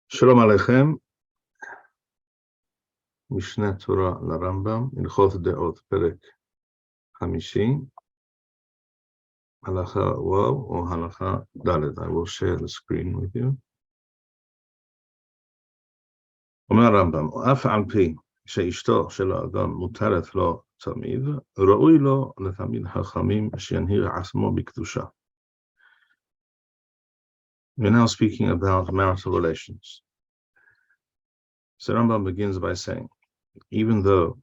Shalom Aleichem, Mishneh Torah Rambam, Hilchot Deot, Perek Hamishi, Halacha Wav or Halacha Dalet. I will share the screen with you. אומר הרמב"ם, אף על פי שאשתו של האדם מותרת לו תמיד, ראוי לו לתמיד חכמים שינהיר עצמו בקדושה. We're now speaking about marital relations. So Rambam begins by saying, even though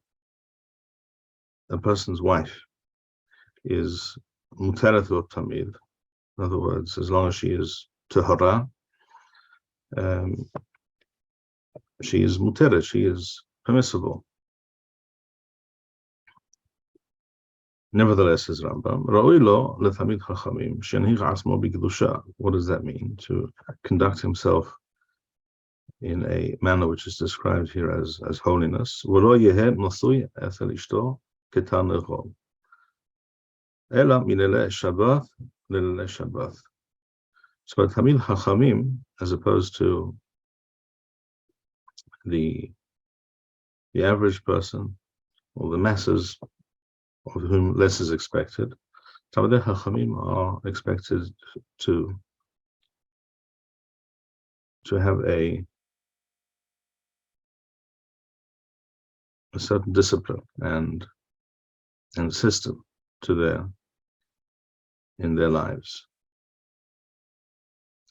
a person's wife is muteret lo tamid, in other words, as long as she is tahara, she is muteret, she is permissible. Nevertheless, says Rambam, Ra'oi lo letamid chachamim shenhich asmo b'kedusha. What does that mean? To conduct himself in a manner which is described here as holiness. V'lo yeheh nosui ethel ishto ketan echol. Ela minele Shabbat lelele Shabbat. So tamid chachamim, as opposed to the average person or the masses of whom less is expected, Talmidei Chachamim are expected to have a certain discipline and system in their lives,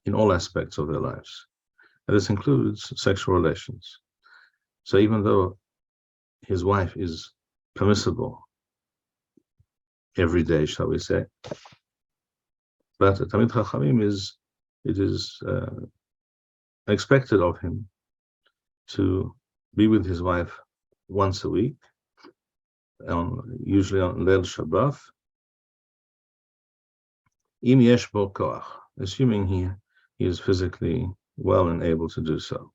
in all aspects of their lives. And this includes sexual relations. So even though his wife is permissible every day, shall we say, but Talmid Chachamim is expected of him to be with his wife once a week, usually on Leil Shabbat, im yesh bo koach, assuming he is physically well and able to do so.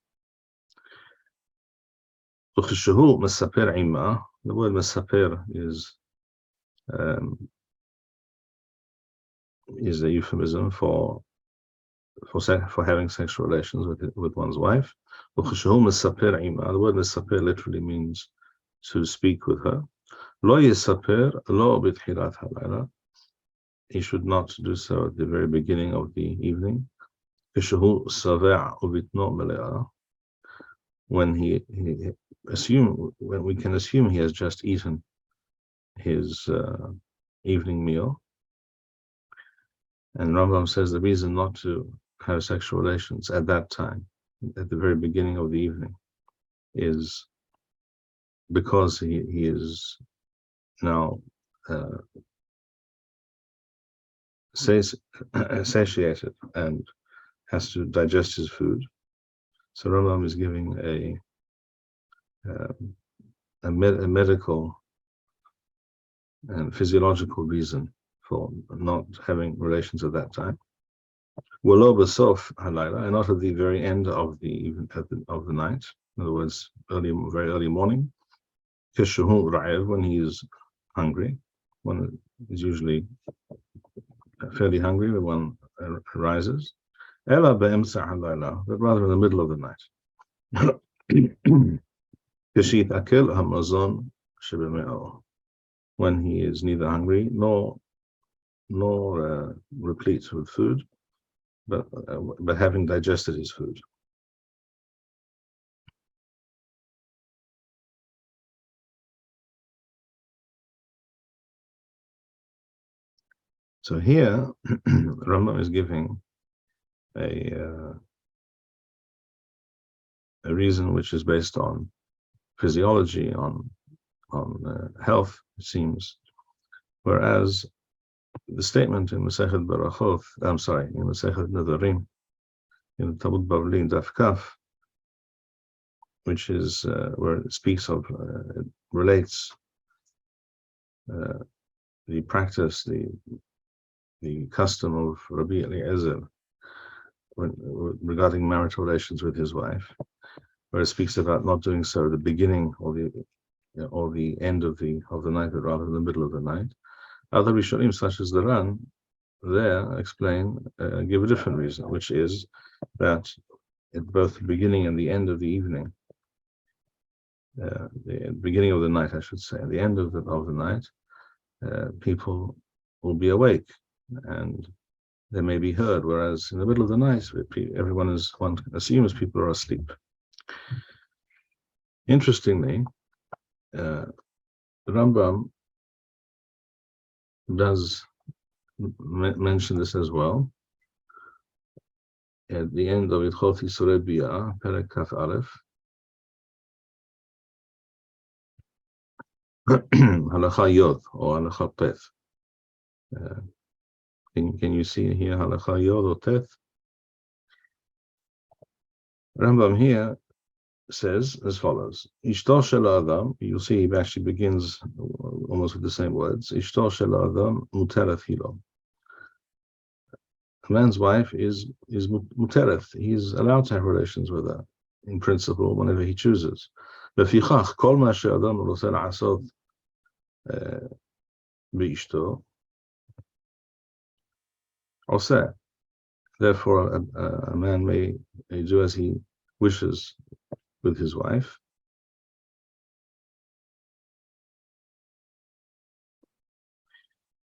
Ukhishahu mesaper ima. The word mesaper is a euphemism for having sexual relations with one's wife. The word mesaper literally means to speak with her. Lo yesaper lo b'tchilat halayla. He should not do so at the very beginning of the evening. When we can assume he has just eaten his evening meal. And Rambam says the reason not to have sexual relations at that time, at the very beginning of the evening, is because he is now satiated and has to digest his food. So Rambam is giving a medical and physiological reason for not having relations at that time. Walo b'sof halayla, and not at the very end of the night. In other words, very early morning. Kishuhu ra'ev, when he is hungry. One is usually fairly hungry when one arises. Ela be'emtza halayla, but rather in the middle of the night. Kishit akel hamazon shebeme'o, when he is neither hungry nor replete with food, but having digested his food. So here, Rambam is giving a reason which is based on physiology, on health, it seems, whereas the statement in Masechet Barachot, in Masechet Nedarim, in Talmud Bavli Daf Kaf, which is where it speaks of, it relates the practice, the custom of Rabbi Eliezer regarding marital relations with his wife, where it speaks about not doing so at the beginning or the end of the night, but rather in the middle of the night. Other Rishonim, such as the Ran, there explain, give a different reason, which is that at both the beginning and the end of the evening, the beginning of the night, I should say, at the end of the night, people will be awake and they may be heard, whereas in the middle of the night, one assumes people are asleep. Interestingly, the Rambam does mention this as well. At the end of Hilchot Yisurei Biyah, Perek Kaf Aleph, Halacha Yod or Halacha Teth. Can you see here Halacha Yod or Teth? Rambam here says as follows: Ishto shel Adam. You'll see he actually begins almost with the same words. Ishto shel Adam muteret hilo. A man's wife is muteret. He's allowed to have relations with her in principle whenever he chooses. Lefichach kol ma she'adam rotze la'asot beishto oseh. Therefore, a man may do as he wishes with his wife.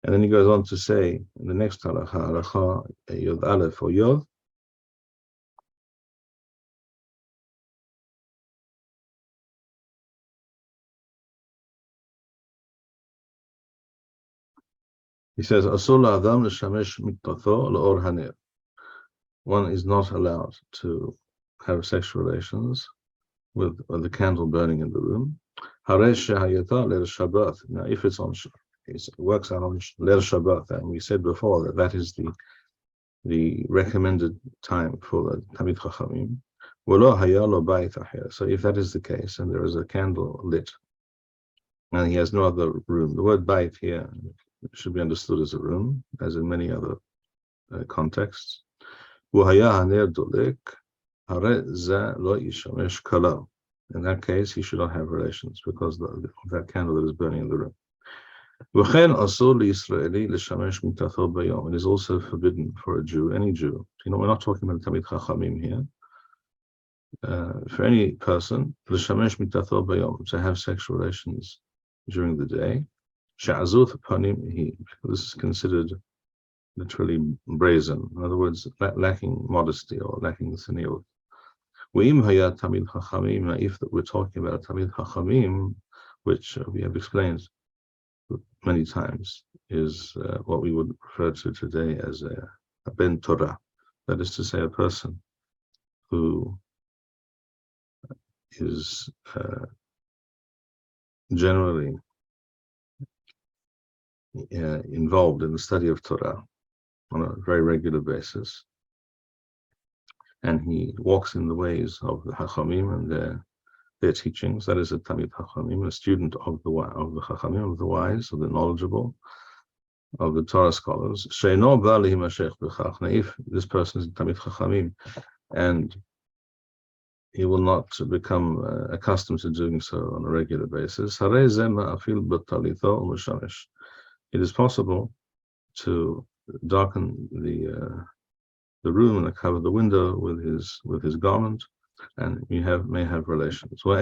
And then he goes on to say in the next halacha Yod Aleph or Yod, he says, Asur la'adam l'shamesh miktatho l'or haner. One is not allowed to have sexual relations with the candle burning in the room. Haresh shehayata leil Shabbat. Now, if it works out on leil Shabbat, and we said before that is the recommended time for the Tamid Chachamim. V'lo haya lo bayit acher. So if that is the case, and there is a candle lit, and he has no other room, the word bayit here should be understood as a room, as in many other contexts. V'haya haner dolek. In that case, he should not have relations because of that candle that is burning in the room. It is also forbidden for a Jew, any Jew. We're not talking about Tamid Chachamim here. For any person, to have sexual relations during the day. This is considered literally brazen. In other words, lacking modesty or lacking tzniut. If we're talking about Tamid Chachamim, which we have explained many times, is what we would refer to today as a ben Torah. That is to say, a person who is generally involved in the study of Torah on a very regular basis, and he walks in the ways of the Chachamim and their teachings. That is a Tamid Chachamim, a student of the Chachamim, of the wise, of the knowledgeable, of the Torah scholars. Sheino ba lehimashech b'chach. Now, if this person is a Tamid Chachamim and he will not become accustomed to doing so on a regular basis, harei zeh ma'afil b'talitho u'mishamesh. It is possible to darken the room and cover the window with his garment, and you may have relations. But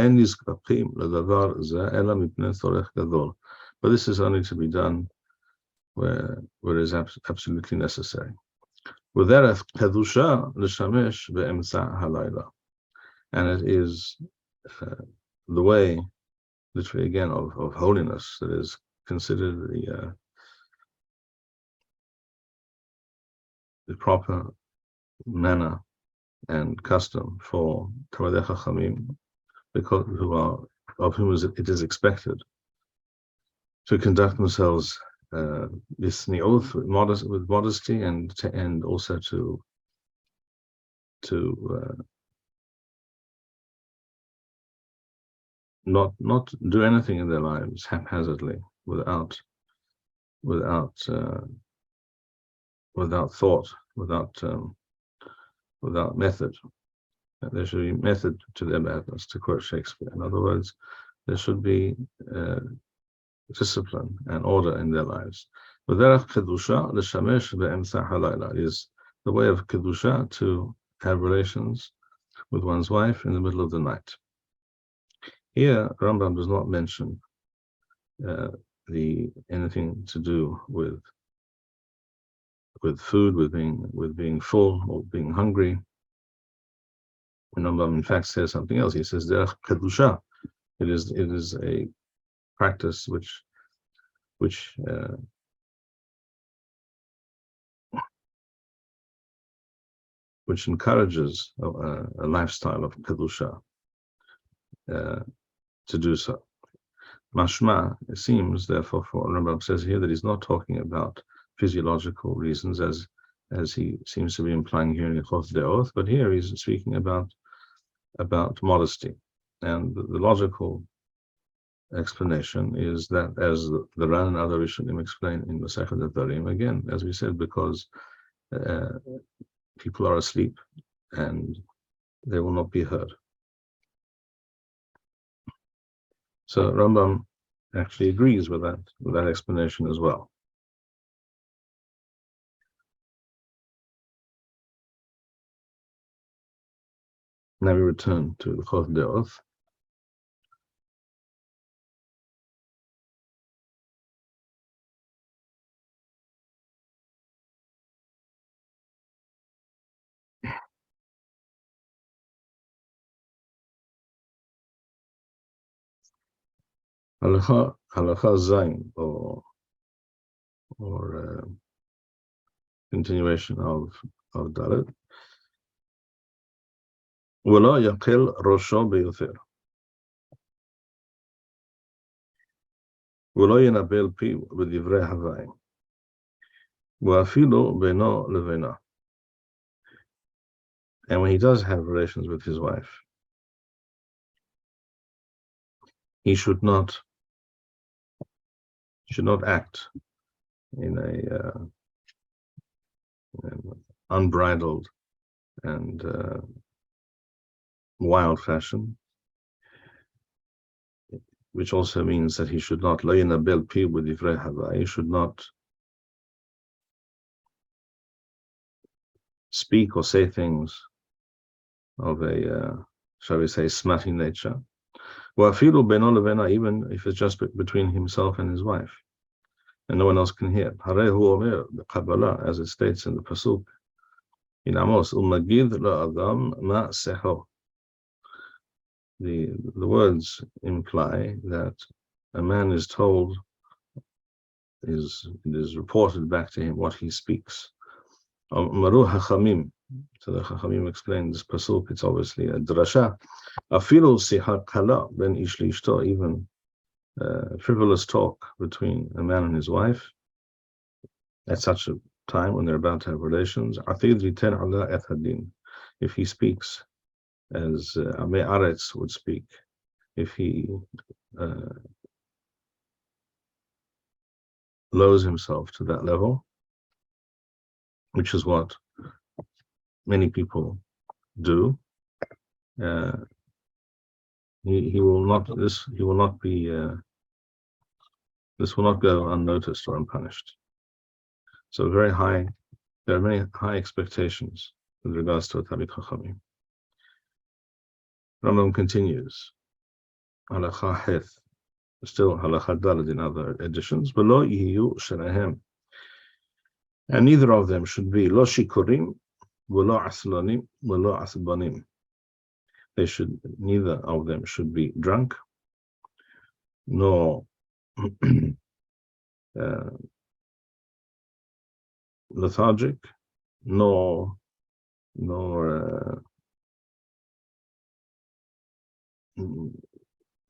this is only to be done where it is absolutely necessary. And it is the way, literally again, of holiness that is considered the proper manner and custom for Talmidei Chachamim, because of whom it is expected to conduct themselves with modesty and also to not do anything in their lives haphazardly without thought, without method. There should be method to their madness, to quote Shakespeare. In other words, there should be discipline and order in their lives. It is the way of Kedusha to have relations with one's wife in the middle of the night. Here, Rambam does not mention anything to do with food, with being full or being hungry. And Rambam, in fact, says something else. He says, "Derech kedusha." It is a practice which encourages a lifestyle of kedusha to do so. Mashma, it seems, therefore, for Rambam says here that he's not talking about physiological reasons, as he seems to be implying here in Hilchot Deot, but here he's speaking about modesty. And the logical explanation is that, as the Ran and other Rishonim explain in Masechet Devarim, again, as we said, because people are asleep and they will not be heard. So Rambam actually agrees with that explanation as well. Now we return to Hilchot Deot. Halacha Zayin, or continuation of Dalet. V'lo yakel rosho beyoter. V'lo yenabel pi b'divrei havai. V'afilu beino levena. And when he does have relations with his wife, he should not act in an unbridled and wild fashion, which also means that he should not he should not speak or say things of a shall we say smutty nature, even if it's just between himself and his wife and no one else can hear. As it states in the pasuk in Amos, the words imply that a man is told, it is reported back to him what he speaks. Maru Hachamim. So the Chachamim explained this pasuk. It's obviously a drasha. Afilu sihat kala ben ish lishto, even frivolous talk between a man and his wife at such a time when they're about to have relations. If he speaks as Amei Aretz would speak, if he lowers himself to that level, which is what many people do, he will not. This will not be. This will not go unnoticed or unpunished. So there are many high expectations with regards to a Talmid Chachamim. Rambam continues. Halacha Heth, still Halacha Daled in other editions. V'lo yiyu sherahem, and neither of them should be lo shikurim, v'lo aslanim, v'lo asbanim. Neither of them should be drunk, nor lethargic, nor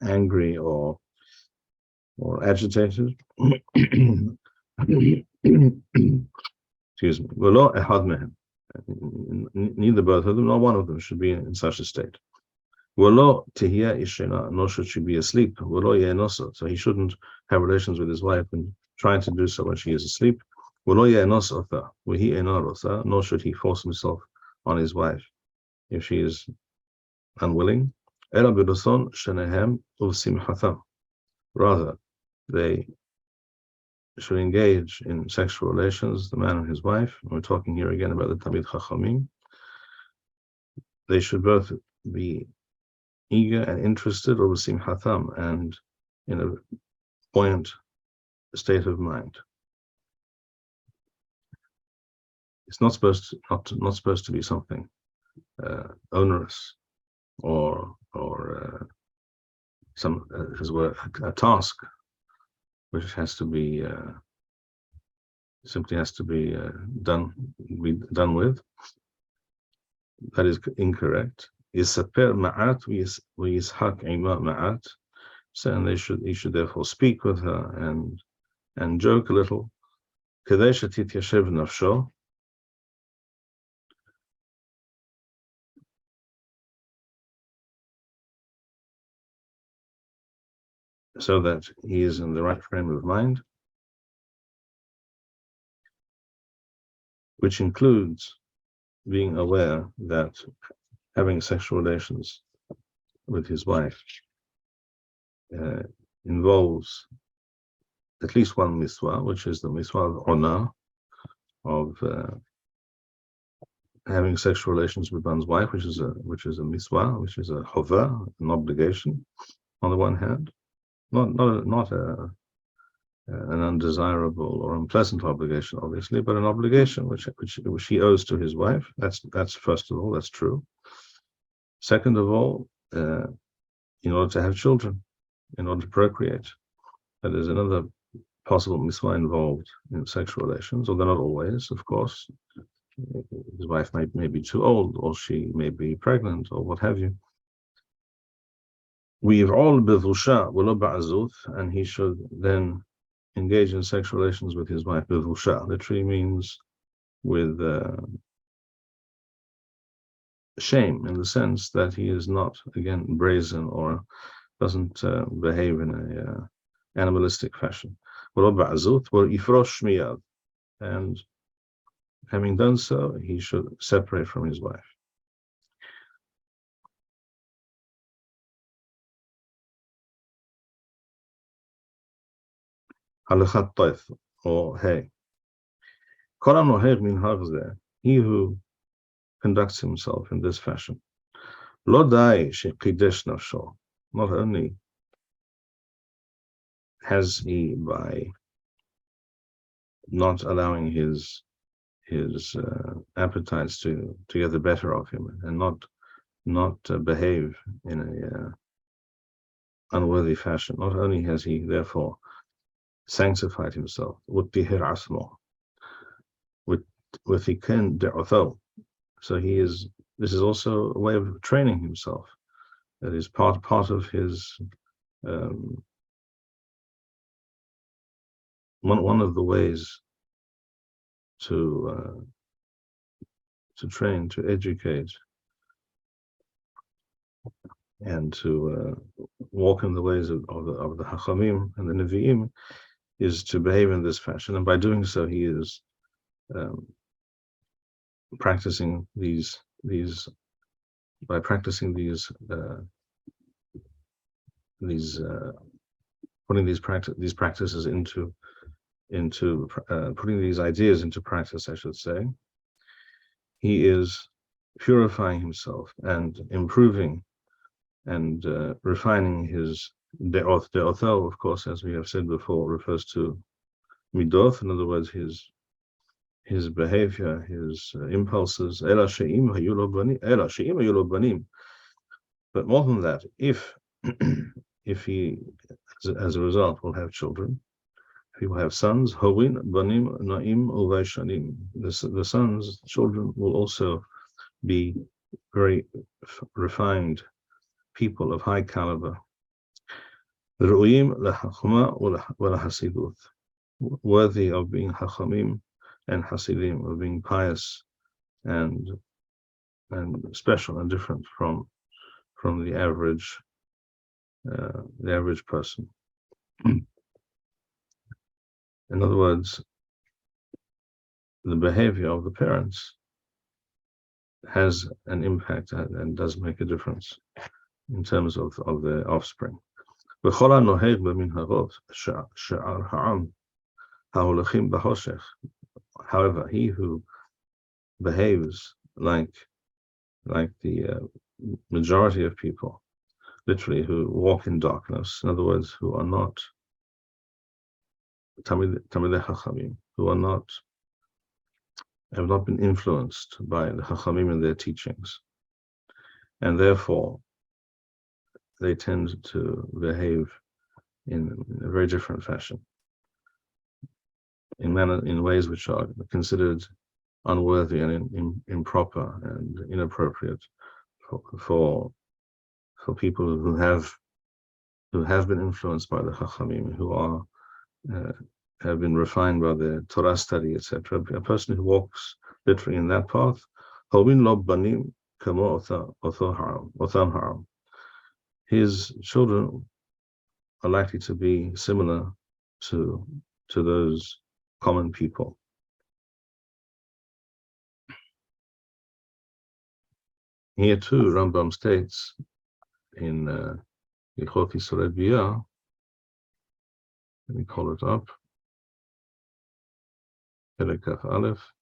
angry or agitated. Excuse me. Neither both of them, nor one of them should be in such a state. Nor should she be asleep. So he shouldn't have relations with his wife and trying to do so when she is asleep. Nor should he force himself on his wife if she is unwilling. Rather, they should engage in sexual relations, the man and his wife. We're talking here again about the Talmid Chachamim. They should both be eager and interested, or b'simchatam, and in a buoyant state of mind. It's not supposed to be something onerous or some as well a task which has to be simply has to be done with. That is incorrect. Yisaper ma'at v'yishak ima ma'at. So, and he should therefore speak with her and joke a little. Kadei shetityashev nafsho. So that he is in the right frame of mind, which includes being aware that having sexual relations with his wife involves at least one mitzvah, which is the mitzvah of honor, of having sexual relations with one's wife, which is a mitzvah, which is a chovah, an obligation, on the one hand, not an undesirable or unpleasant obligation, obviously, but an obligation which he owes to his wife. That's first of all, that's true. Second of all, in order to have children, in order to procreate, that is another possible mitzvah involved in sexual relations, although not always, of course. His wife may be too old, or she may be pregnant, or what have you. We've all bevusha v'lo ba'azut, and he should then engage in sexual relations with his wife. Bevusha literally means with shame, in the sense that he is not, again, brazen or doesn't behave in a animalistic fashion. V'lo ba'azut v'lo ifrosh miyad, and having done so, he should separate from his wife. Halachat toif, or hey. He who conducts himself in this fashion. Lo dai sheqidesh nafsho. Not only has he, by not allowing his appetites to get the better of him, and not behave in a unworthy fashion, not only has he therefore sanctified himself with tikkun de'ot. So this is also a way of training himself. That is part of his one of the ways to train, to educate, and to walk in the ways of the Hachamim and the Nevi'im, is to behave in this fashion. And by doing so, he is practicing these putting these practices into putting these ideas into practice, I should say. He is purifying himself and improving and refining his deot. Deotel, of course, as we have said before, refers to midot, in other words, his behavior, his impulses. Ela she'im hayu lo banim. But more than that, if he, as a result, will have children, if he will have sons, hovin banim naim uvayshanim. The sons, children, will also be very refined people of high caliber. Ru'im lahachma walahasidut, worthy of being hachamim and hasidim, of being pious and special and different from the average person. In other words, the behavior of the parents has an impact and does make a difference in terms of their offspring. However, he who behaves like the majority of people, literally, who walk in darkness, in other words, who are not Tamidei Chachamim, who are not, have not been influenced by the Chachamim and their teachings, and therefore they tend to behave in a very different fashion, in ways which are considered unworthy and improper and inappropriate for people who have been influenced by the Chachamim, who are have been refined by the Torah study, etc. A person who walks literally in that path, his children are likely to be similar to those common people. Here too, Rambam states in Hilchot, let me call it up, Perek Aleph.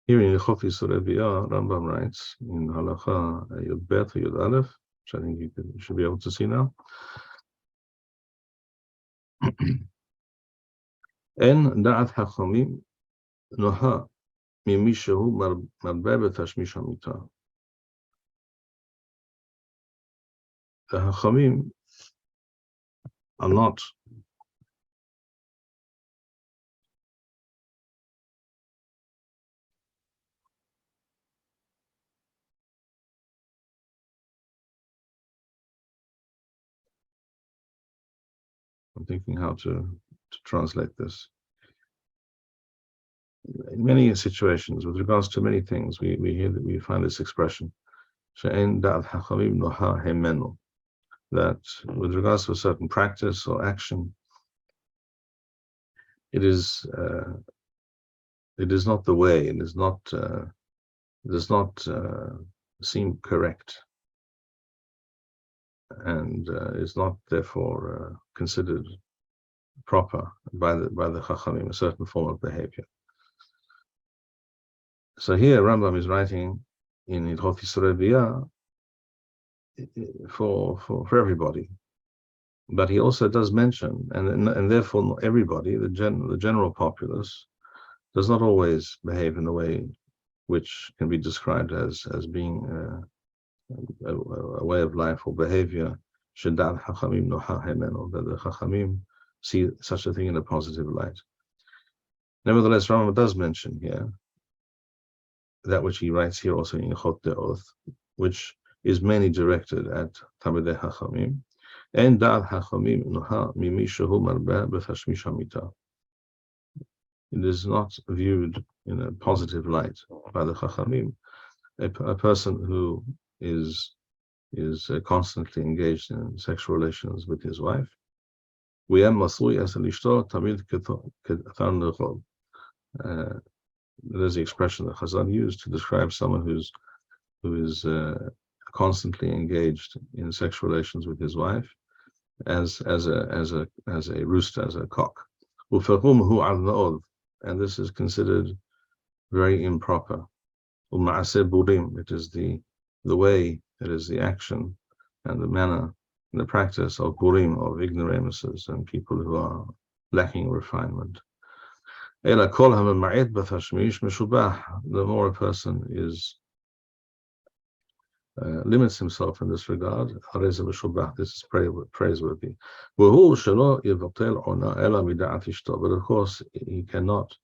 Here in Hilchot Rambam writes in Halacha Yud Bet Yud Aleph, which I think you should be able to see now. En da'at hachamim noha mimi shehu marbe betashmish hamita. The hachamim are not I'm thinking how to translate this. In many situations, with regards to many things, we find this expression, that with regards to a certain practice or action, it is not the way, it does not seem correct, and is not therefore considered proper by the Chachamim, a certain form of behavior. So here Rambam is writing in Hilchot Yisrael for everybody, but he also does mention, and therefore not everybody, the general populace, does not always behave in a way which can be described as being a way of life or behavior that the Chachamim see such a thing in a positive light. Nevertheless, Rambam does mention here that which he writes here also in Hilchot Deot, which is mainly directed at Tamidei Chachamim, and Da'at Chachamim noha mimi shehu marbe betashmish hamita. It is not viewed in a positive light by the Chachamim, a person who is constantly engaged in sexual relations with his wife. There's the expression that Chazal used to describe someone who is constantly engaged in sexual relations with his wife as a rooster, as a cock. And this is considered very improper. It is the way, it is the action and the manner and the practice of burim, of ignoramuses and people who are lacking refinement. The more a person limits himself in this regard, this is praiseworthy. But of course, he cannot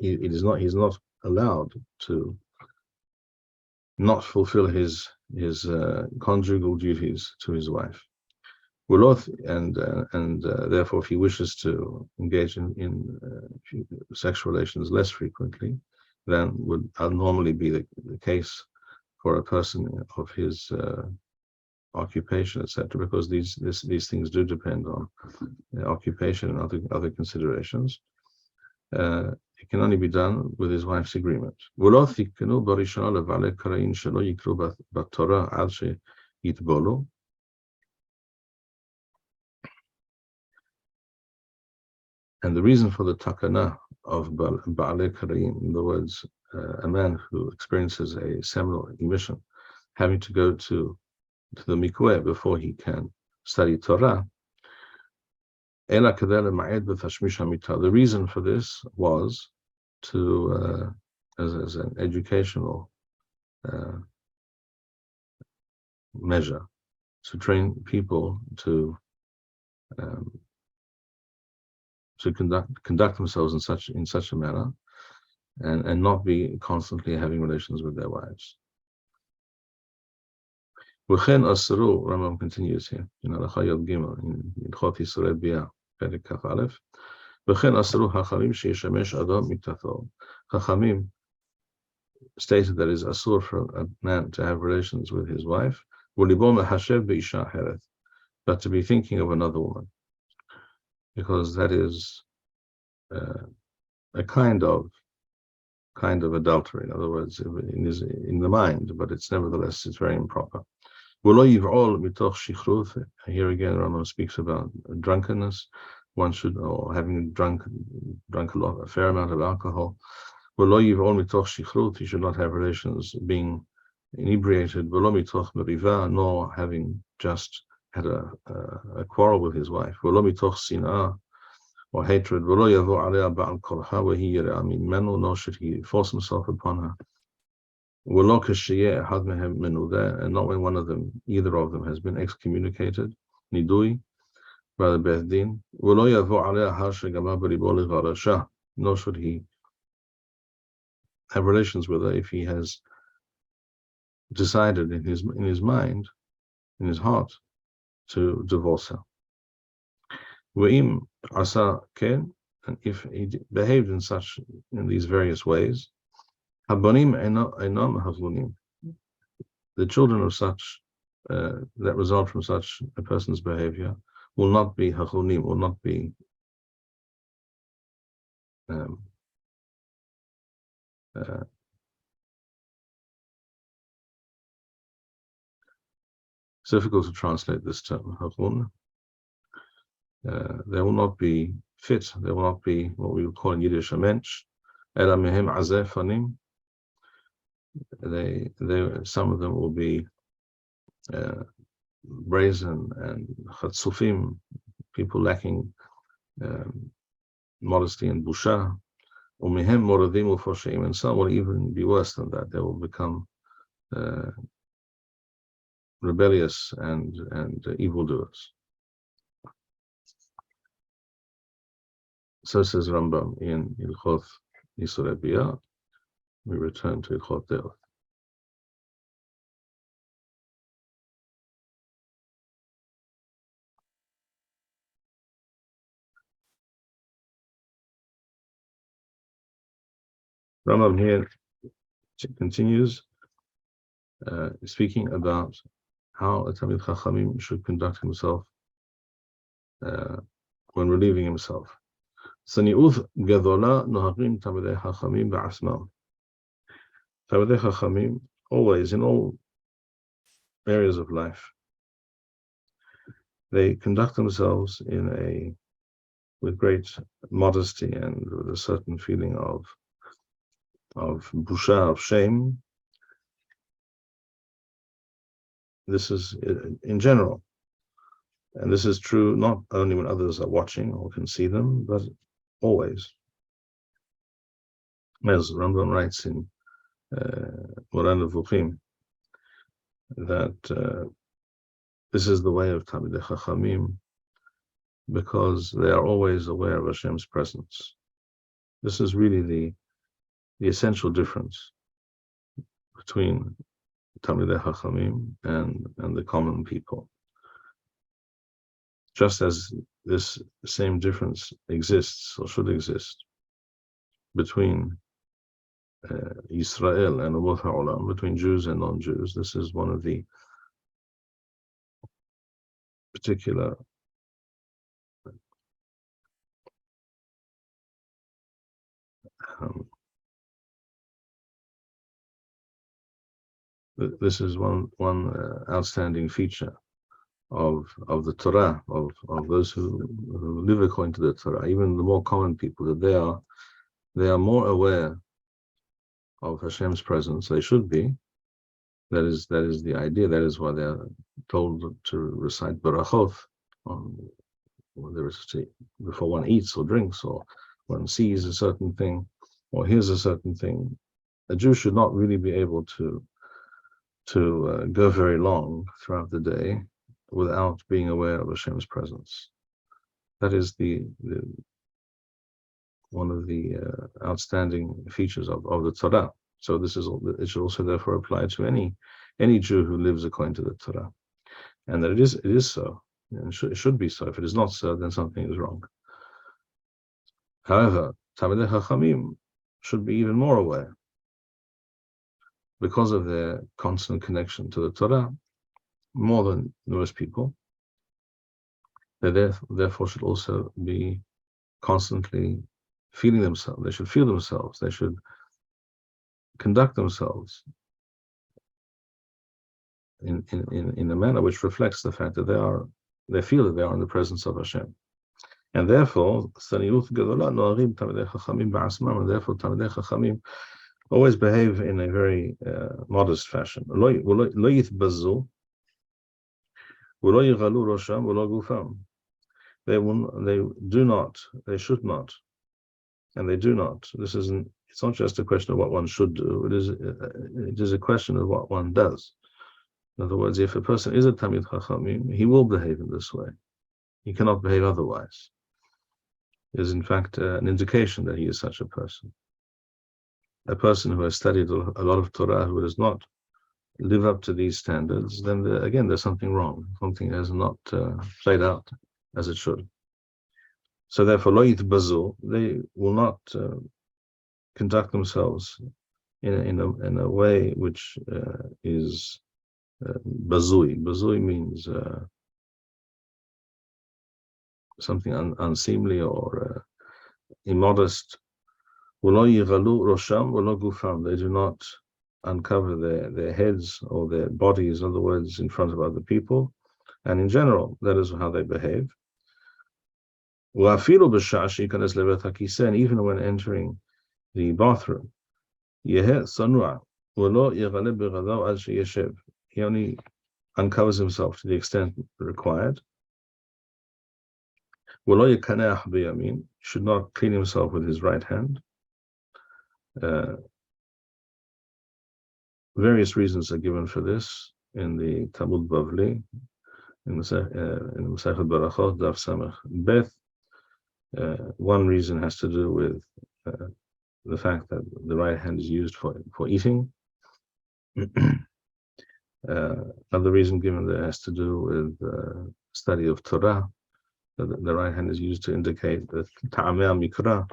he's not allowed to not fulfill his conjugal duties to his wife. And therefore, if he wishes to engage in sexual relations less frequently than would normally be the case for a person of his occupation, etc., because these things do depend on occupation and other considerations. It can only be done with his wife's agreement. And the reason for the takana of Ba'alei Karayim, in other words, a man who experiences a seminal emission, having to go to the mikveh before he can study Torah, the reason for this was to, as an educational measure, to train people to conduct themselves in such a manner, and not be constantly having relations with their wives. Rambam continues here in Hilchot Gimel in Hilchot Bia Perek Kaf Aleph. Chachamim stated that it is asur for a man to have relations with his wife, but to be thinking of another woman, because that is a kind of adultery. In other words, it is in the mind, but it's very improper. Here again, Rambam speaks about drunkenness. One should, or having drunk a fair amount of alcohol. He should not have relations being inebriated, nor having just had a quarrel with his wife, or hatred, nor should he force himself upon her. And not when either of them has been excommunicated, nidui, by the Beth Din, nor should he have relations with her if he has decided in his mind, in his heart, to divorce her. And if he behaved in these various ways, the children of such that result from such a person's behavior will not be hachunim, will not be it's difficult to translate this term, hachun. They will not be fit, they will not be what we would call in Yiddish a mensch. Ela mehem azeh fanim. Some of them will be brazen and chatzufim, people lacking modesty and busha. Umehem moradim ufosheim, and some will even be worse than that. They will become rebellious and evildoers. So says Rambam in Hilchot Bia. We return to Hilchot Deot. Rambam here continues speaking about how a Talmid Chachamim should conduct himself when relieving himself. Sani'uth gadola nohagim Talmidei Chachamim ba'asmam. Talmidei Chachamim, always, in all areas of life, they conduct themselves with great modesty and with a certain feeling of busha, of shame. This is in general, and this is true not only when others are watching or can see them, but always. As Rambam writes in Moran Vuchim, that this is the way of Talmidei Chachamim, because they are always aware of Hashem's presence. This is really the essential difference between Talmidei Chachamim and the common people. just as this same difference exists or should exist between Israel and Ummat Ha'olam, between Jews and non-Jews. This is one of the particular this is one outstanding feature of the Torah, of those who live according to the Torah, even the more common people, that they are more aware of Hashem's presence. They should be. That is the idea. That is why they are told to recite barachot before one eats or drinks, or one sees a certain thing or hears a certain thing. A Jew should not really be able to go very long throughout the day without being aware of Hashem's presence. That is one of the outstanding features of the Torah. So it should also therefore apply to any Jew who lives according to the Torah, and that it is so, and it should be so. If it is not so, then something is wrong. However, Talmidei Chachamim should be even more aware, because of their constant connection to the Torah, more than most people. They therefore should also be constantly feeling themselves. They should feel themselves. They should conduct themselves in a manner which reflects the fact that they feel that they are in the presence of Hashem. And therefore, Talmidei Chachamim always behave in a very modest fashion. They should not, and they do not. It's not just a question of what one should do. It is a question of what one does. In other words, if a person is a Talmid Chachamim, he will behave in this way. He cannot behave otherwise. It is in fact an indication that he is such a person. A person who has studied a lot of Torah, who does not live up to these standards, then again there's something wrong. Something has not played out as it should. So therefore, lo yitbazu, they will not conduct themselves in a way which is bazui. Bazui means something unseemly or immodest. They do not uncover their heads or their bodies, in other words, in front of other people. And in general, that is how they behave. And even when entering the bathroom, he only uncovers himself to the extent required. Should not clean himself with his right hand. Various reasons are given for this in the Talmud Bavli, in Masechet Barachot, Daf Samech Beth. One reason has to do with the fact that the right hand is used for eating. Another reason given there has to do with study of Torah. The right hand is used to indicate the Ta'ameh Mikra,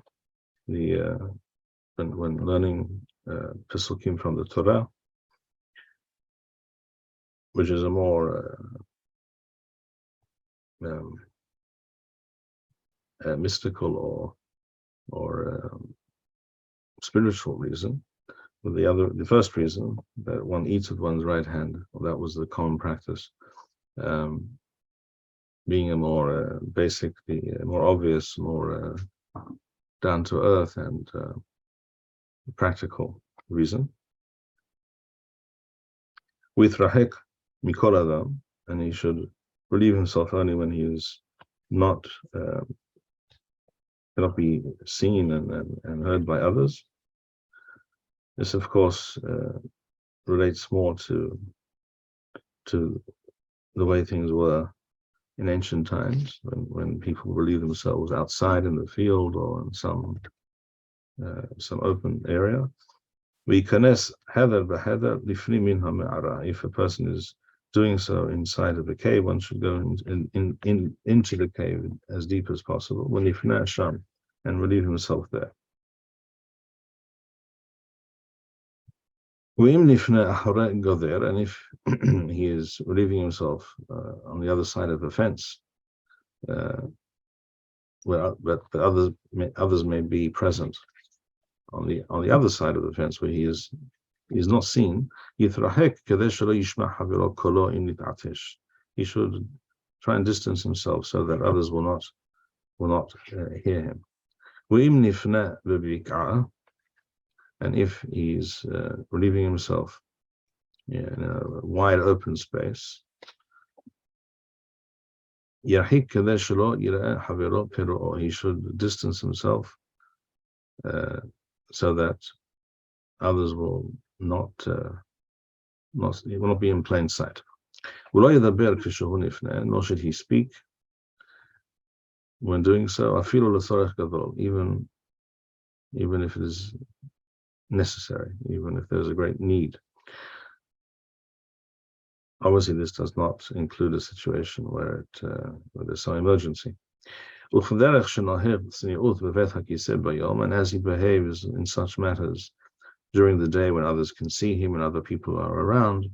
when learning Pesukim from the Torah, which is a more mystical or spiritual reason. But the first reason, that one eats with one's right hand, that was the common practice, being a more basically more obvious, more down to earth and practical reason. With Rahek Mikol Adam, and he should relieve himself only when he is not cannot be seen and heard by others. This, of course, relates more to the way things were in ancient times, when people relieve themselves outside in the field or in some open area. If a person is doing so inside of the cave, one should go into the cave as deep as possible, when Nifneh Hashem, and relieve himself there. And if he is relieving himself on the other side of the fence, but others may be present on the other side of the fence where he is not seen, he should try and distance himself so that others will not hear him. And if he's relieving himself in a wide open space, he should distance himself so that others will not be in plain sight. Nor should he speak when doing so, even if it is necessary, even if there's a great need. Obviously, this does not include a situation where there's some emergency. And as he behaves in such matters during the day when others can see him and other people are around,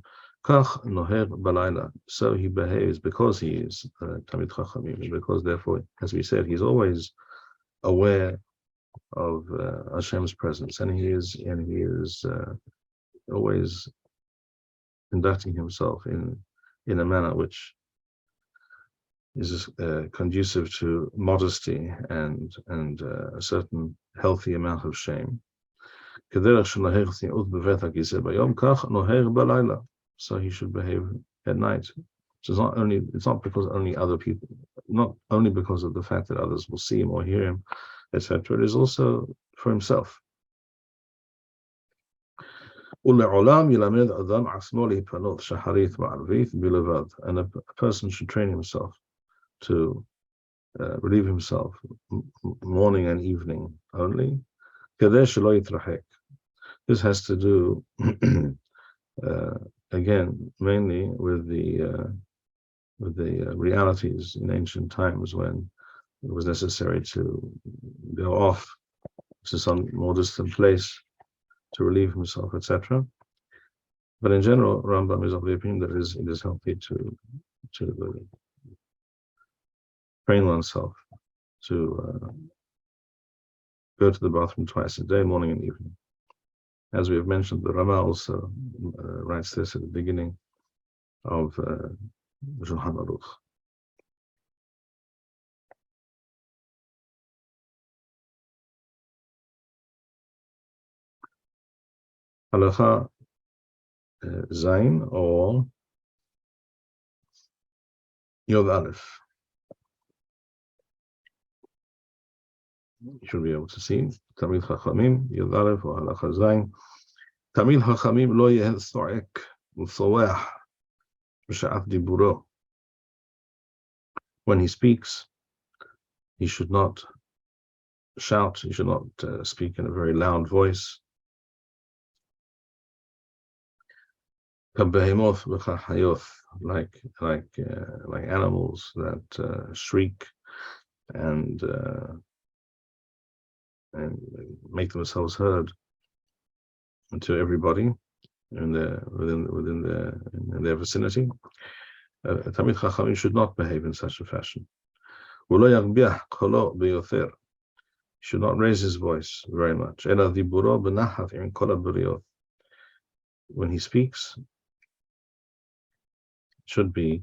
so he behaves because he is Tamid Chachamim, because therefore, as we said, he's always aware of Hashem's presence, and he is always conducting himself in a manner which is conducive to modesty and a certain healthy amount of shame. So he should behave at night. So it's not because only other people, not only because of the fact that others will see him or hear him, etc. It is also for himself. And a person should train himself to relieve himself morning and evening only. This has to do again mainly with the realities in ancient times when it was necessary to go off to some more distant place to relieve himself, etc. But in general, Rambam is of the opinion that it is healthy to train oneself to go to the bathroom twice a day, morning and evening. As we have mentioned, the Rama also writes this at the beginning of Shulchan Aruch. Halacha Zayin or Yod Aleph. You should be able to see Tamid Chachamim, Yod Aleph or Halacha Zayin. Tamid Chachamim lo yeh tzorek u'tzowach b'sha'at diburo. When he speaks, he should not shout, he should not speak in a very loud voice. Like animals that shriek and make themselves heard to everybody within their vicinity. Tamid Chachamim should not behave in such a fashion. He should not raise his voice very much. When he speaks, it should be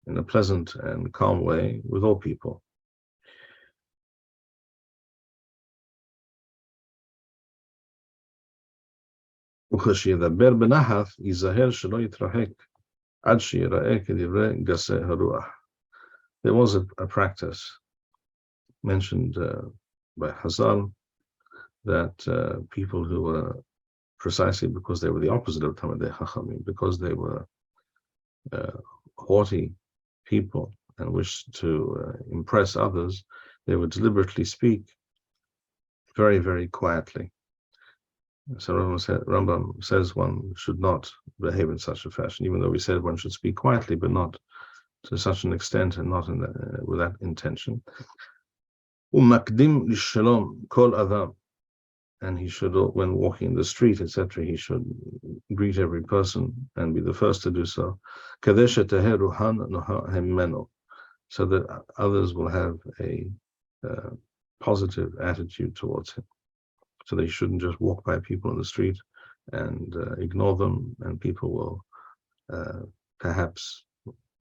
in a pleasant and calm way with all people. There was a practice mentioned by Hazal that people who were, precisely because they were the opposite of Talmidei Chachamim, because they were haughty people and wished to impress others, they would deliberately speak very, very quietly. So Rambam says one should not behave in such a fashion, even though we said one should speak quietly, but not to such an extent and not with that intention. Umakdim lishalom kol adam, and he should, when walking the street, etc., he should greet every person and be the first to do so, so that others will have a positive attitude towards him. So they shouldn't just walk by people in the street and ignore them, and people will perhaps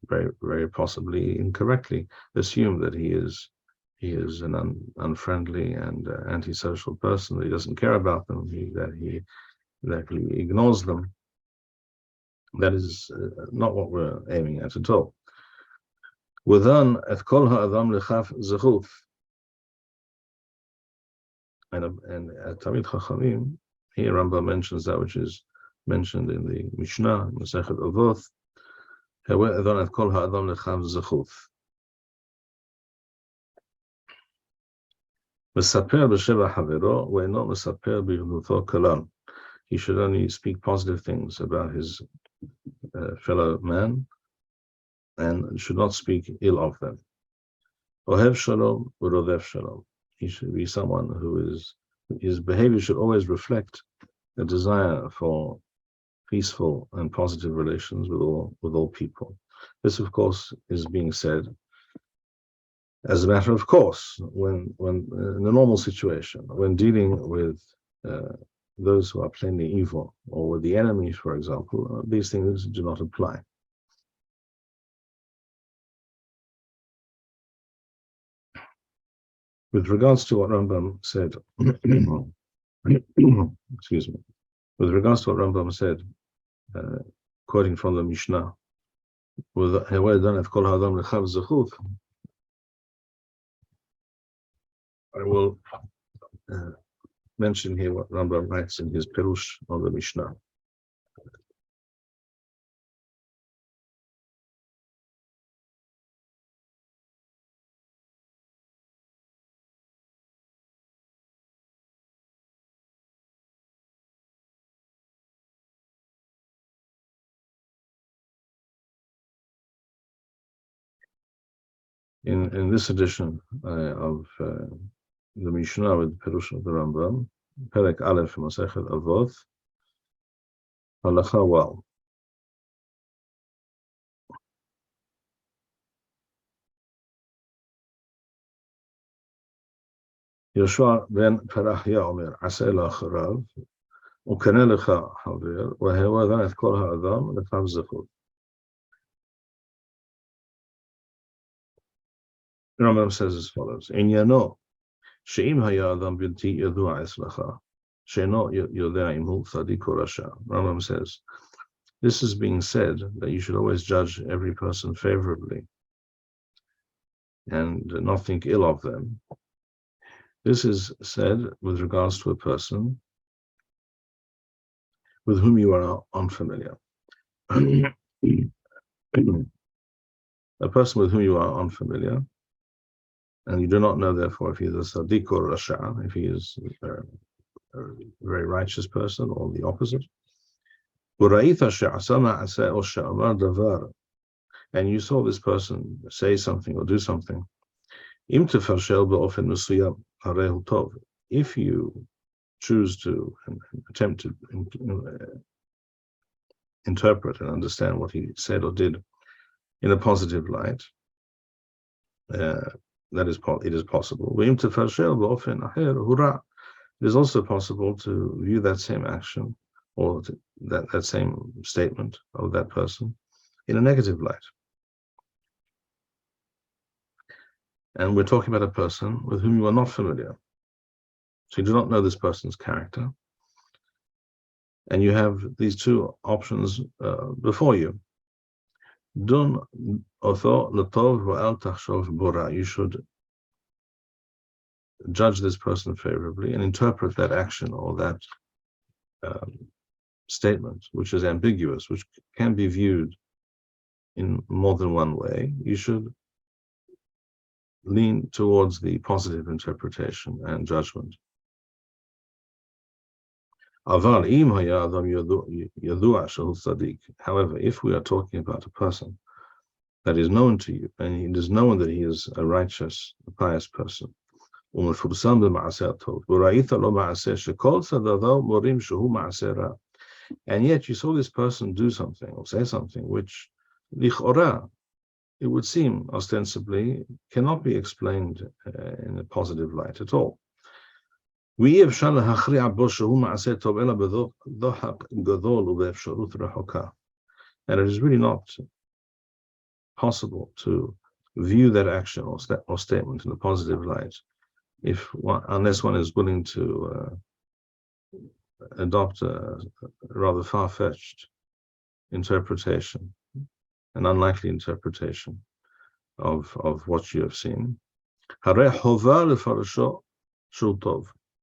very, very possibly incorrectly assume that he is an unfriendly and antisocial person, that he doesn't care about them, that he ignores them. That is not what we're aiming at all. Within et kol ha'adam lechaf zechut. And at Tamid Chachamim, here Rambam mentions that which is mentioned in the Mishneh, Masechet Avot, Ha'adam et kol ha'adam lechaf zechut. Mesaper b'sheva havero, ve'eno mesaper b'gnuto kalam. He should only speak positive things about his fellow man, and should not speak ill of them. Ohev shalom v'rodev shalom. He should be someone his behavior should always reflect a desire for peaceful and positive relations with all people. This, of course, is being said as a matter of course when in a normal situation, when dealing with those who are plainly evil, or with the enemy, for example, these things do not apply. With regards to what Rambam said, excuse me, with regards to what Rambam said, quoting from the Mishneh, I will mention here what Rambam writes in his Perush on the Mishneh. In this edition of the Mishneh with Perush of the Rambam, Perek Aleph Masechet Avot, Halacha Wal. Yoshua ben Perachia Omer, Aseh Lacharav, Ukene Lecha Haver, Wahewa Dan Et Kol Ha'adam Lechav Zechut. Rambam says as follows: Inyano, she'im haya adam bilti yadua eslacha, she'no yodea imhu tzadik or rasha. Rambam says, this is being said that you should always judge every person favorably and not think ill of them. This is said with regards to a person with whom you are unfamiliar. A person with whom you are unfamiliar, and you do not know, therefore, if he is a Sadiq or Rasha, if he is a very righteous person or the opposite. And you saw this person say something or do something. If you choose to attempt to interpret and understand what he said or did in a positive light, it is possible. It is also possible to view that same action or that same statement of that person in a negative light. And we're talking about a person with whom you are not familiar. So you do not know this person's character. And you have these two options before you. You should judge this person favorably and interpret that action or that statement, which is ambiguous, which can be viewed in more than one way. You should lean towards the positive interpretation and judgment. However, if we are talking about a person that is known to you, and it is known that he is a righteous, a pious person, and yet you saw this person do something or say something which, lichora, it would seem ostensibly cannot be explained in a positive light at all. And it is really not possible to view that action or statement in a positive light unless one is willing to adopt a rather far-fetched interpretation, an unlikely interpretation of what you have seen.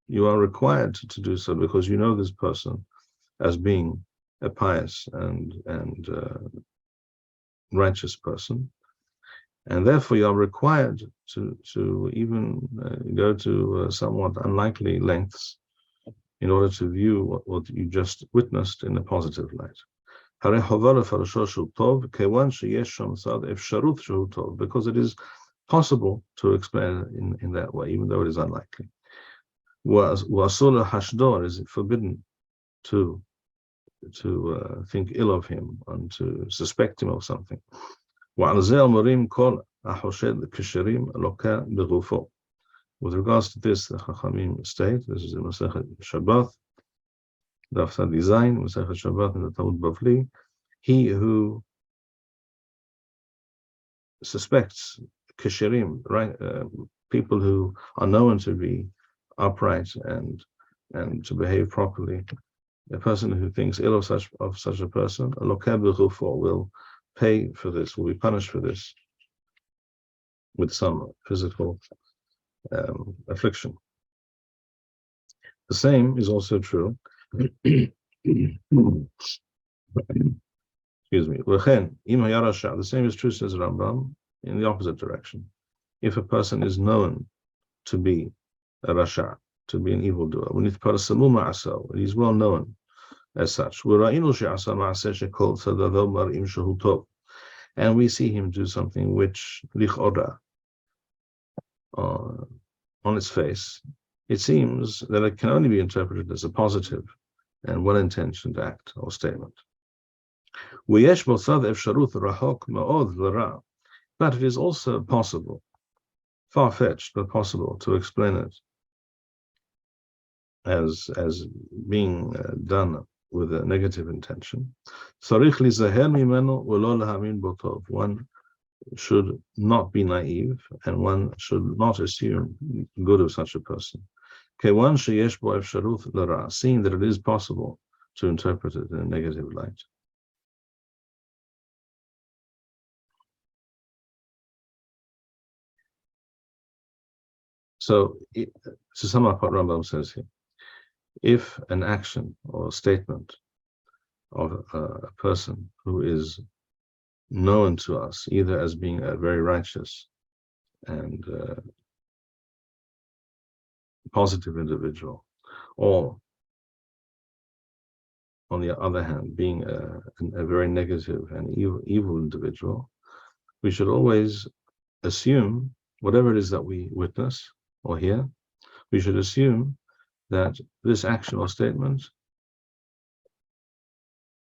You are required to do so because you know this person as being a pious and righteous person, and therefore you are required to even go to somewhat unlikely lengths in order to view what you just witnessed in a positive light. Because it is possible to explain in that way, even though it is unlikely. Is it forbidden to think ill of him and to suspect him of something? With regards to this, the Chachamim state, this is in Masechet Shabbat, Daf Design, Masechet Shabbat in the Talmud Bavli, he who suspects kishirim, right, people who are known to be upright and to behave properly, a person who thinks ill of such a person, will pay for this, will be punished for this with some physical affliction. The same is also true. Excuse me. The same is true, says Rambam, in the opposite direction. If a person is known to be a rasha, to be an evildoer, he is well known as such, and we see him do something which lichora, on its face, it seems that it can only be interpreted as a positive and well-intentioned act or statement. But it is also possible, far-fetched, but possible to explain it as being done with a negative intention. One should not be naive, and one should not assume good of such a person. Seeing that it is possible to interpret it in a negative light. So, to sum up what Rambam says here, if an action or statement of a person who is known to us either as being a very righteous and positive individual, or on the other hand being a very negative and evil individual, we should always assume, whatever it is that we witness or hear, we should assume that this action or statement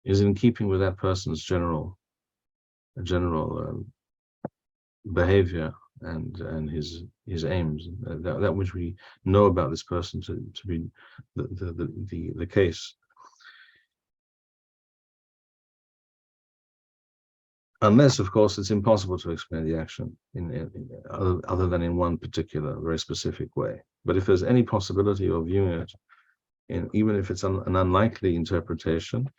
is in keeping with that person's general behavior and his aims, that which we know about this person to be the case. Unless, of course, it's impossible to explain the action other than in one particular, very specific way. But if there's any possibility of viewing it, even if it's an unlikely interpretation,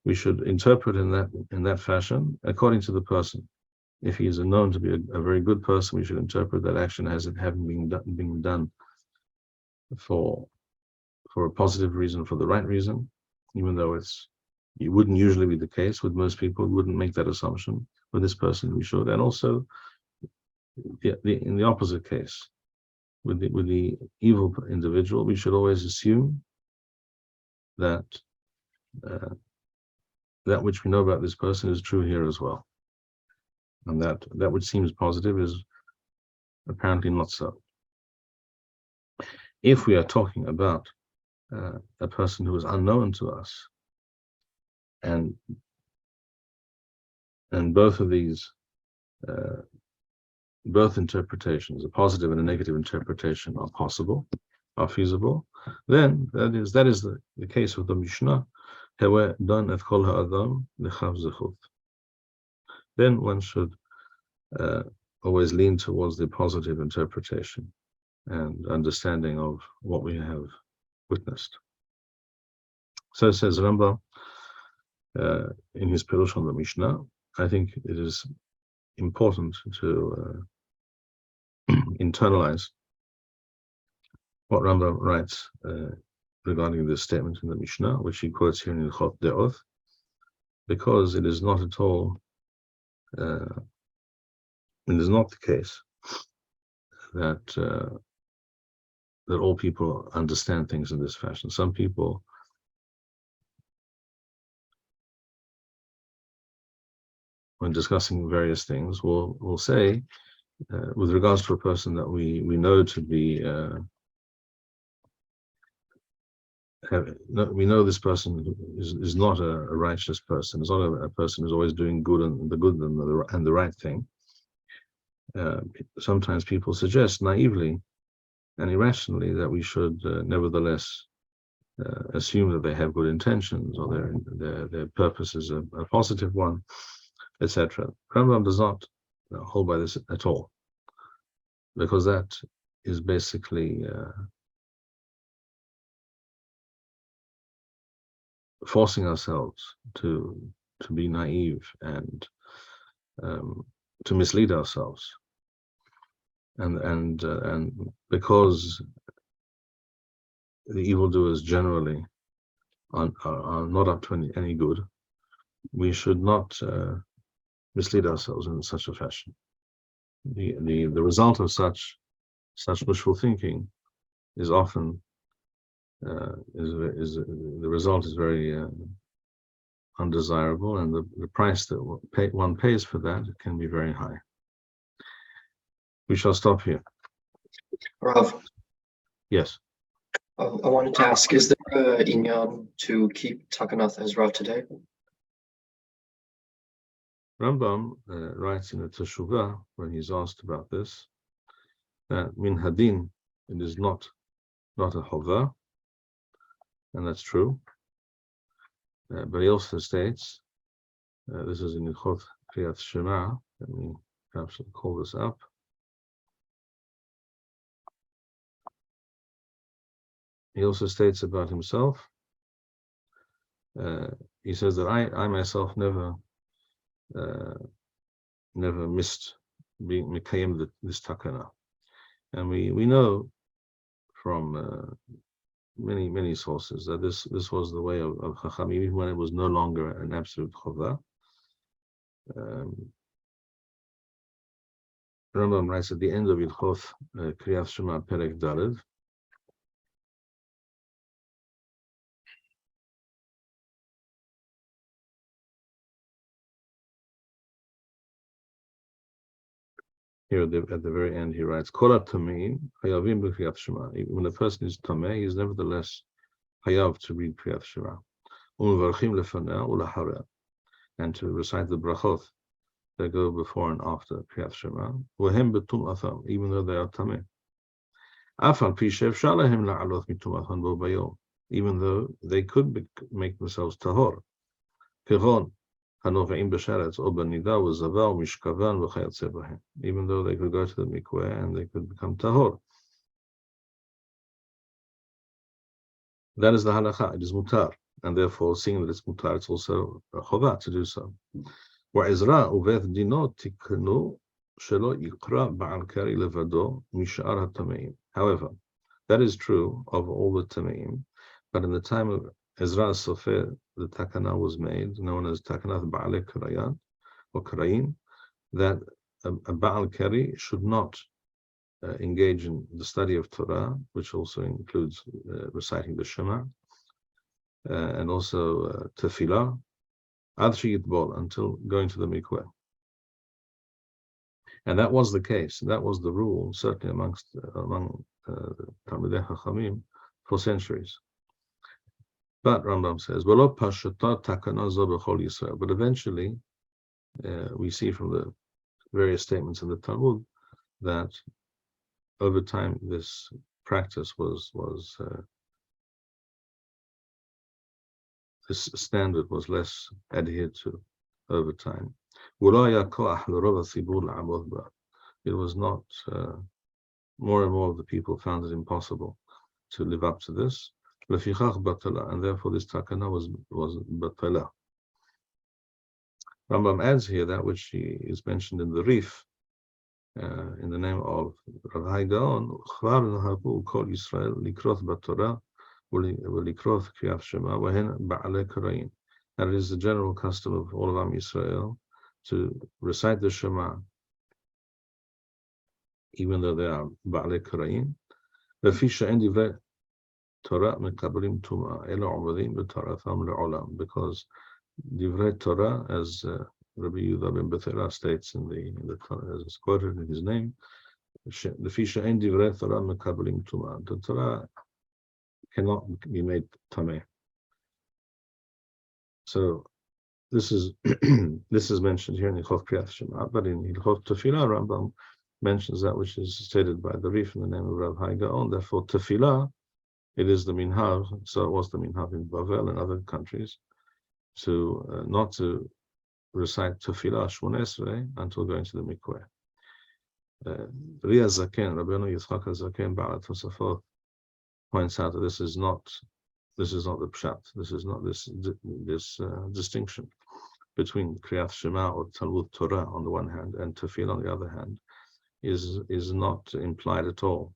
we should interpret in that fashion according to the person. If he is known to be a very good person, we should interpret that action as it having been done for a positive reason, for the right reason, even though it wouldn't usually be the case with most people. We wouldn't make that assumption. With this person, we should. And also, in the opposite case, with the evil individual, we should always assume that that which we know about this person is true here as well, and that which seems positive is apparently not so. If we are talking about a person who is unknown to us, and both of these, both interpretations, a positive and a negative interpretation, are possible, are feasible, then that is the case of the Mishneh. Then one should always lean towards the positive interpretation and understanding of what we have witnessed. So says Rambam in his Pirush on the Mishneh. I think it is important to internalize what Rambam writes regarding this statement in the Mishneh, which he quotes here in Hilchot Deot, because it is not at all, it is not the case that all people understand things in this fashion. Some people when discussing various things will say, with regards to a person that we know to be we know this person is not a righteous person, is not a person who's always doing good and the right thing. Sometimes people suggest naively and irrationally that we should nevertheless assume that they have good intentions, or their purpose is a positive one, etc. Rambam does not hold by this at all, because that is basically forcing ourselves to be naive and to mislead ourselves, and because the evildoers generally are not up to any good, we should not mislead ourselves in such a fashion. The result of such wishful thinking is often the result is very undesirable, and the price that one pays for that can be very high. We shall stop here. Rav. Yes. I wanted to ask, is there an inyan to keep Takanath Ezra today? Rambam writes in the Teshuvah, when he's asked about this, that min hadin, it is not a chovah, and that's true. But he also states, this is in Hilchot Kriyat Shema. Let me perhaps call this up. He also states about himself. He says that I myself never missed being Mikayim this takana, and we know from many sources that this was the way of Chacham, even when it was no longer an absolute chovah. Rambam writes at the end of Hilchot Kriyat Shema Perek Daled. Here at the very end, he writes, "Kol ha-tameim hayavim b'kriyat Shema." When a person is tameh, he is nevertheless hayav to read Kriyat Shema, u'mevarchim lefaneh u'lahareh, and to recite the brachot that go before and after Kriyat Shema, u'hem b'tum'atham, even though they are tameh. Af al pi she'efshar lahem la'alot mitum'atham bo bayom, even though they could make themselves tahor. Piron. Even though they could go to the mikveh and they could become tahor. That is the halakha, it is mutar, and therefore seeing that it's mutar, it's also a chovah to do so. However, that is true of all the tameim, but in the time of Ezra Sofer, the takana was made, known as Takanat Ba'ale Karayan or Karayin, that a Ba'al Kari should not engage in the study of Torah, which also includes reciting the Shema, and also tefillah, ad sheyitbol, until going to the mikveh. And that was the case. That was the rule, certainly among Talmidei Chachamim for centuries. But Rambam says, "V'lo pashata takana zo b'chol Yisrael." But eventually, we see from the various statements in the Talmud that over time this practice this standard was less adhered to over time. It was not, more and more of the people found it impossible to live up to this, and therefore this takana was batala. Rambam adds here that which is mentioned in the Rif, in the name of Rabbi Gaon, Kol Yisrael likroth b'Torah u'likroth kriyat Shema v'hen ba'alei karayin. That it is the general custom of all of Am Yisrael to recite the Shema, even though they are ba'alei karayin. Lefi she'en divrei Torah mekabelim tuma ela umadim b'taratham le'olam, because divrei Torah, as Rabbi Yehuda ben Bethela states in the as it's quoted in his name, lefi she'en divrei Torah mekabelim tuma. The Torah cannot be made tameh. So this is this is mentioned here in Hilchot Kriyat Shema, but in Hilchot Tefillah, Rambam mentions that which is stated by the Rif in the name of Rabbi Gaon. Therefore, Tefillah, it is the minhag. So it was the minhag in Bavel and other countries to not to recite Tefillah Shmona Esrei until going to the mikveh. Ria Zaken, Rabbeinu Yitzchak Zaken Ba'al Tosafot points out that this is not the pshat. This is not this distinction between Kriyat Shema or Talmud Torah on the one hand and Tefillah on the other hand is not implied at all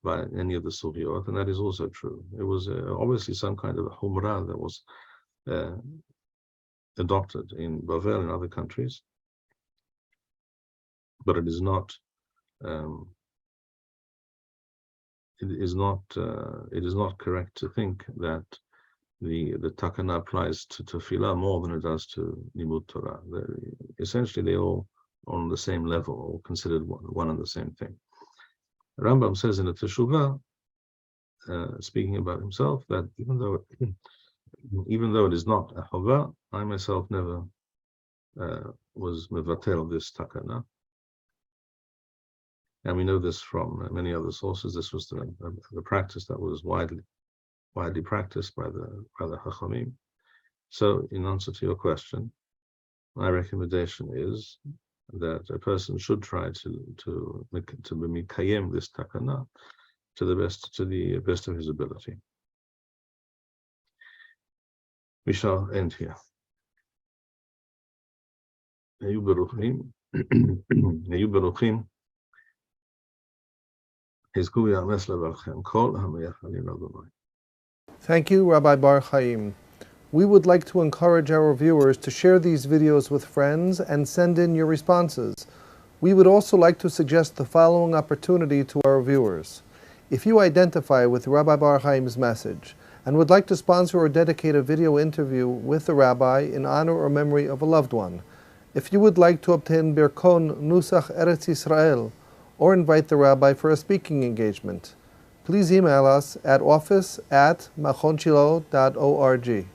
by any of the Sugyot, and that is also true. It was obviously some kind of a humrah that was adopted in Bavel and other countries, but it is not. It is not correct to think that the takana applies to Tefillah more than it does to Limud Torah. Essentially, they all are on the same level, or considered one and the same thing. Rambam says in the Teshuvah, speaking about himself, that even though it is not a chava, I myself never was mevatel this takana. And we know this from many other sources. This was the practice that was widely practiced by the Chachamim. So, in answer to your question, my recommendation is that a person should try to mikayem this takana to the best of his ability. We shall end here. Thank you, Rabbi Bar-Hayim. We would like to encourage our viewers to share these videos with friends and send in your responses. We would also like to suggest the following opportunity to our viewers. If you identify with Rabbi Bar-Hayim's message and would like to sponsor or dedicate a video interview with the rabbi in honor or memory of a loved one, if you would like to obtain Birkon Nusach Eretz Yisrael, or invite the rabbi for a speaking engagement, please email us at office@machonshilo.org.